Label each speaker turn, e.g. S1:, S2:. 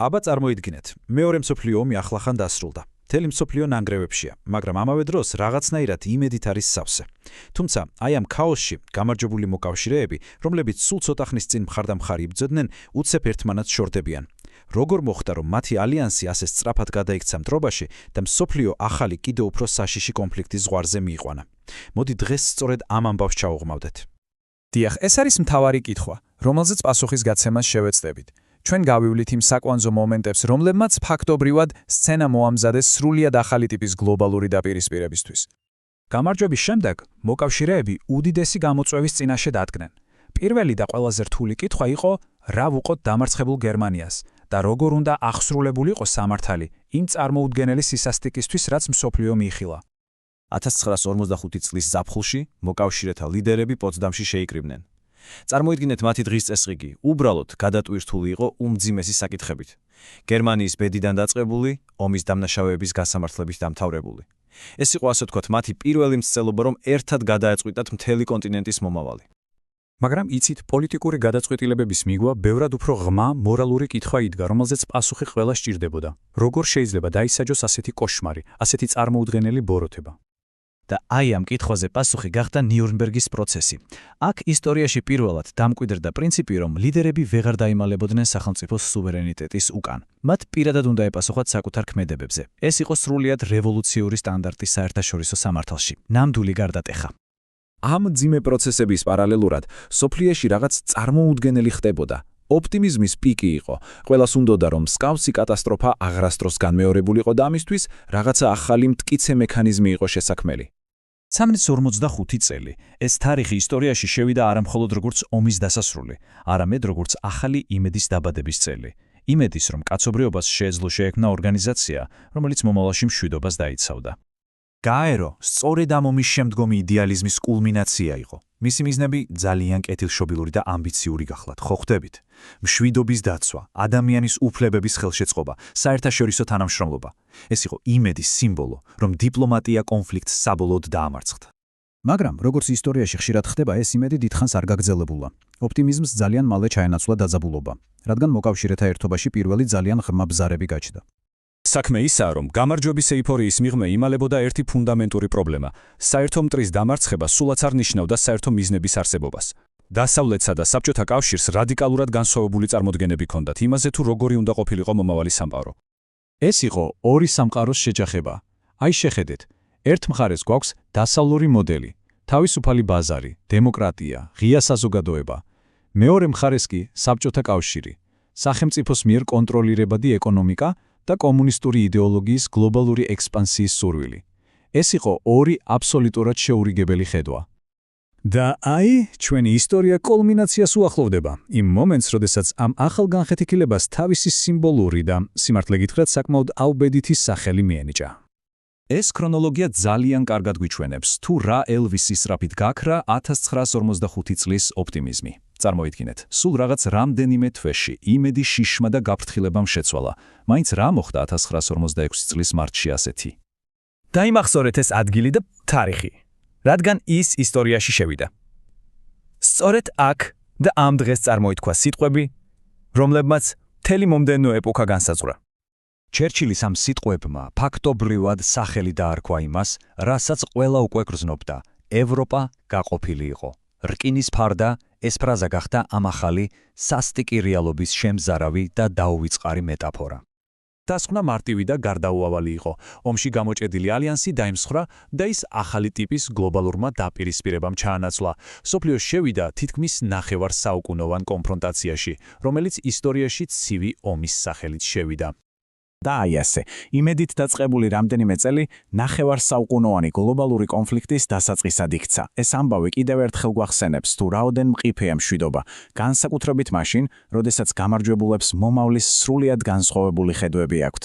S1: აბა წარმოიდგინეთ, მეორე მსოფლიო ომი ახლახან დასრულდა. მთელი მსოფლიო ნანგრევებშია, მაგრამ ამავე დროს რაღაცნაირად იმედით არის სავსე. თუმცა, აი ამ ქაოსში გამარჯვებული მოკავშირეები, რომლებიც სულ ცოტა ხნის წინ მხარდამხარი იბრძოდნენ, უცებ ერთმანეთს შორდებიან. როგორ მოხდა, რომ მათი ალიანსი ასე სწრაფად გადაიქცა მტრობაში და მსოფლიო ახალი კიდევ უფრო საშიში კონფლიქტის ზღვარზე მიიყვანა? მოდი დღეს სწორედ ამ ამბავს ჩავუღმავდეთ.
S2: დიახ, ეს არის მთავარი კითხვა, რომელზეც პასუხის გაცემას შევეცდებით. ჩვენ გავივლით იმ საკვანძო მომენტებს, რომლებმაც ფაქტობრივად სცენა მოამზადეს სრულიად ახალი ტიპის გლობალური დაპირისპირებისთვის.
S1: გამარჯვების შემდეგ მოკავშირეები უდიდესი გამოწვევის წინაშე დადგნენ. პირველი და ყველაზე რთული კითხვა იყო, რა ვუყოთ დამარცხებულ გერმანიას და როგორ უნდა აღსრულებულიყო სამართალი იმ წარმოუდგენელი სისასტიკისთვის, რაც მსოფლიო მიიხილა.
S3: 1945 წლის ზაფხულში მოკავშირეთა ლიდერები პოცდამში შეიკრიბნენ. წარმოიდგინეთ მათი დღის წესრიგი, უბრალოდ გადატვირთული იყო უმძიმესი საკითხებით. გერმანიის ბედიდან დაწყებული, ომის დამნაშავეების გასამართლებით დამთავრებული. ეს იყო ასე ვთქვათ მათი პირველი მცდელობა, რომ ერთად გადაეწყვიტათ მთელი კონტინენტის მომავალი.
S1: მაგრამ იცით, პოლიტიკური გადაწყვეტილებების მიღვა ბევრად უფრო ღრმა მორალური კითხვა იდგა, რომელზეც პასუხი ყველას სჭირდებოდა. როგორ შეიძლება დაისაჯოს ასეთი კოშმარი, ასეთი წარმოუდგენელი ბოროტება?
S3: და აი ამ კითხვაზე პასუხი გახდა ნიურნბერგის პროცესი. აქ ისტორიაში პირველად დამკვიდრდა პრინციპი, რომ ლიდერები ვეღარ დაიმალებოდნენ სახელმწიფოს სუვერენიტეტის უკან. მათ პირადად უნდა ეპასუხათ საკუთარ ქმედებებზე. ეს იყო სრულიად რევოლუციური სტანდარტი საერთაშორისო სამართალში. ნამდვილი გარდატეხა.
S1: ამ ძიმე პროცესების პარალელურად სოფლიოში რაღაც წარმოუდგენელი ხდებოდა. ოპტიმიზმის პიკი იყო. ყველას უნდოდა, რომ მსგავსი კატასტროფა აღრასდროს განმეორებულიყო და ამისთვის რაღაცა ახალი მტკიცე მექანიზმი იყო შესაქმელი.
S2: 1945 წელი ეს თარიღი ისტორიაში შევიდა არამხოლოდ როგორც ომის დასასრული, არამედ როგორც ახალი იმედის დაბადების წელი. იმედის, რომ კაცობრიობას შეეძლო შეექმნა ორგანიზაცია, რომელიც მომავალში მშვიდობას დაიცავდა.
S3: გაერო სწორედ ამ ომის შემდგომი იდეალიზმის კულმინაცია იყო. მისი მიზნები ძალიან კეთილშობილური და ამბიციური გახლათ, ხო ხვდებით? მშვიდობის დაცვა, ადამიანის უფლებების ხელშეწყობა, საერთაშორისო თანამშრომლობა. ეს იყო იმედის სიმბოლო, რომ დიპლომატია კონფლიქტს საბოლოოდ დაამარცხდა.
S2: მაგრამ, როგორც ისტორიაში ხშირად ხდება, ეს იმედი დიდხანს არ გაგრძელებულა. ოპტიმიზმს ძალიან მალე ჩაენაცვლა დაძაბულობა, რადგან მოკავშირეთა ერთობაში პირველი ძალიან ღრმა ბზარები გაჩნდა.
S1: საქმე ისაა, რომ გამარჯვების ეიფორიის მიღმა იმალებოდა ერთი ფუნდამენტური პრობლემა. საერთო მტრის დამარცხება სულაც არ ნიშნავდა საერთო მიზნების არსებობას. დასავლეთსა და საბჭოთა კავშირს რადიკალურად განსხვავებული წარმოდგენები ჰქონდათ იმაზე, თუ როგორი უნდა ყოფილიყო მომავალი სამყარო.
S2: ეს იყო ორი სამყაროს შეჯახება. აი შეხედეთ, ერთ მხარეს გვაქვს დასავლური მოდელი, თავისუფალი ბაზარი, დემოკრატია, ღია საზოგადოება. მეორე მხარეს კი საბჭოთა კავშირი, სახელმწიფოს მიერ კონტროლირებადი ეკონომიკა და კომუნისტური იდეოლოგიის გლობალური ექსპანსიის სურვილი. ეს იყო ორი აბსოლუტურად შეურიგებელი ხედვა.
S1: და აი, ჩვენი ისტორია კულმინაციას უახლოვდება. იმ მომენტს, როდესაც ამ ახალ განხეთქილებას თავისი სიმბოლური და სიმართლე გითხრათ საკმაოდ აუბედითი სახელი მიენიჭა.
S2: ეს ქრონოლოგია ძალიან კარგად გვიჩვენებს, თუ რა ელვისის სწრაფით გაქრა 1945 წლის ოპტიმიზმი. წარმოიდგინეთ, სულ რაღაც რამდენიმე თვეში იმედი შიშმა და გაფრთხილებამ შეცვალა. მაინც რა მოხდა 1946 წლის მარტში ასეთი?
S3: დაიმახსოვრეთ ეს ადგილი და თარიღი, რადგან ის ისტორიაში შევიდა. სწორედ აქ და ამ დღეს წარმოითქვა სიტყვები, რომლებმაც მთელი მომდევნო ეპოქა განსაზღვრა.
S2: ჩერჩილის ამ სიტყვებმა ფაქტობრივად სახელი დაარქვა იმას, რასაც ყველა უკვე გრძნობდა. ევროპა გაყოფილი იყო. რკინის ფარდა ეს ფრაზა გახდა ამ ახალი სასტიკი რეალობის შემზარავი და დაუვიწყარი მეტაფორა.
S1: დასკვნა მარტივი და გარდაუავალი იყო. ომში გამოჭედილი ალიანსი დაიმსხვრა და ის ახალი ტიპის გლობალურმა დაპირისპირებამ ჩაანაცვლა. მსოფლიო შევიდა თითქმის ნახევარ საუკუნოვან კონფრონტაციაში, რომელიც ისტორიაში ცივი ომის სახელით შევიდა.
S2: და აი ასე, იმედით დაწყებული რამდენიმე წელი ნახევარ საუკუნოვანი გლობალური კონფლიქტის დასაწყისად იქცა. ეს ამბავი კიდევ ერთხელ გვახსენებს, თუ რაოდენ მყიფეა მშვიდობა, განსაკუთრებით მაშინ, როდესაც გამარჯვებულებს მომავლის სრულიად განსხვავებული ხედვები აქვთ.